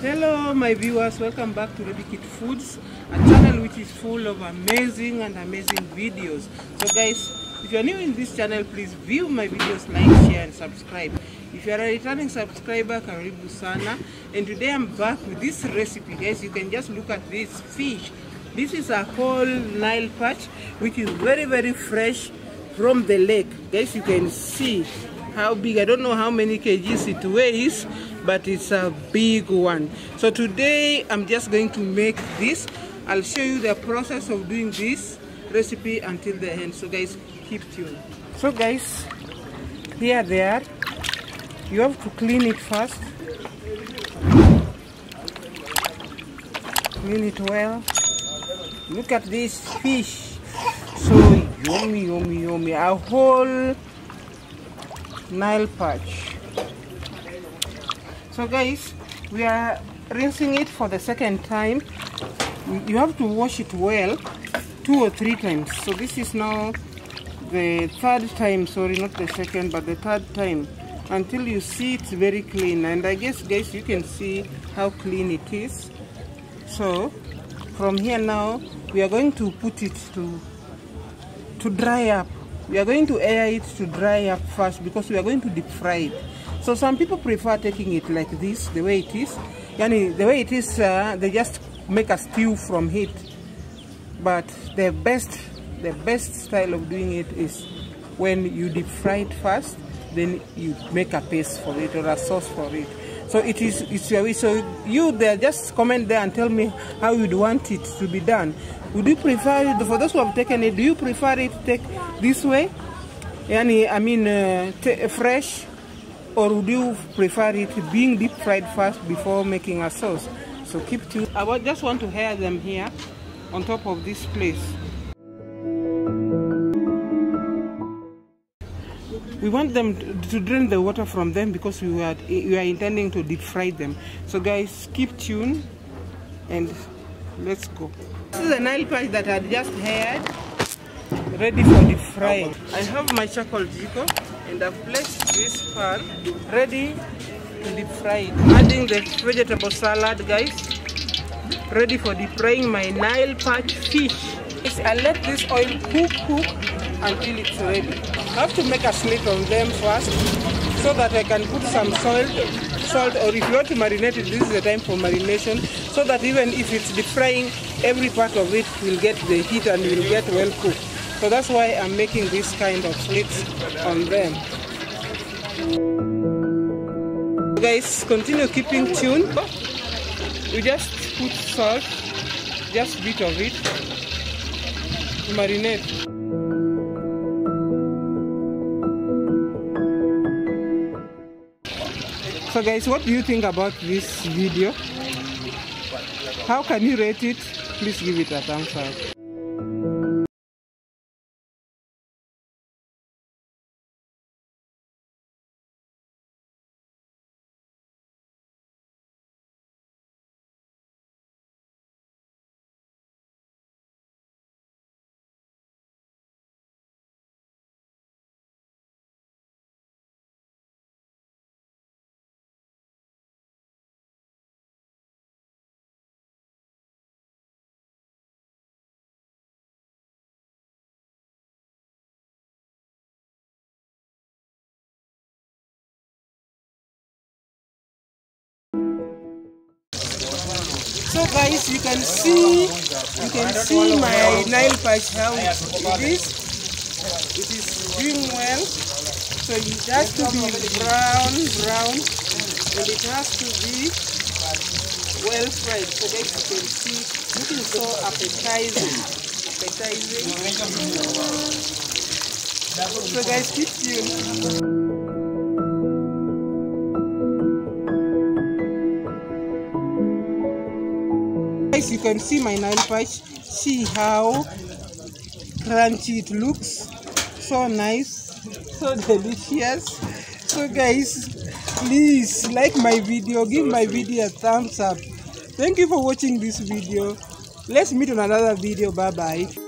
Hello my viewers, welcome back to Baby Kid Foods, a channel which is full of amazing videos. So guys, if you are new in this channel, please view my videos, like, share and subscribe. If you are a returning subscriber, karibu sana. And today I'm back with this recipe. Guys, you can just look at this fish. This is a whole Nile Perch, which is very fresh from the lake. Guys, you can see how big. I don't know how many kgs it weighs, but it's a big one. So today I'm just going to make this. I'll show you the process of doing this recipe until the end. So guys, keep tuned. So guys, here they are. You have to clean it first. Clean it well. Look at this fish. So yummy. A whole Nile Perch. So guys, we are rinsing it for the second time. You have to wash it well 2 or 3 times. So this is now the third time, sorry, not the second, but the third time, until you see it's very clean. And I guess guys, you can see how clean it is. So from here now, we are going to put it to dry up. We are going to air it to dry up first because we are going to deep fry it. So some people prefer taking it like this, the way it is. Yani, the way it is, they just make a stew from it. But the best style of doing it is when you deep fry it first, then you make a paste for it or a sauce for it. So it's your way. So you there, just comment there and tell me how you'd want it to be done. Would you prefer it, for those who have taken it, do you prefer it to take this way? Yani, I mean fresh, or would you prefer it being deep fried first before making a sauce? So keep tuned. I just want to air them here on top of this place. We want them to drain the water from them because we are intending to deep fry them. So guys, keep tuned and let's go. This is a Nile Perch that I just aired, ready for deep frying. I have my charcoal jiko and I've placed this pan ready to deep fry it. Adding the vegetable salad, guys, ready for deep frying my Nile Perch fish. I let this oil cook until it's ready. I have to make a slit on them first so that I can put some salt, or if you want to marinate it, this is the time for marination, so that even if it's deep frying, every part of it will get the heat and will get well cooked. So that's why I'm making this kind of slits on them. Guys, continue keeping tuned. We just put salt, just a bit of it, to marinate. So guys, what do you think about this video? How can you rate it? Please give it a thumbs up. So guys, you can see my Nile Perch, how it is. It is doing well. So it has to be brown, and it has to be well fried. So guys, you can see, looking so appetizing. So guys, keep tuned. You can see my Nile Perch. See how crunchy it looks. So nice, so delicious. So guys, please like my video, give my video a thumbs up. Thank you for watching this video. Let's meet on another video. Bye bye.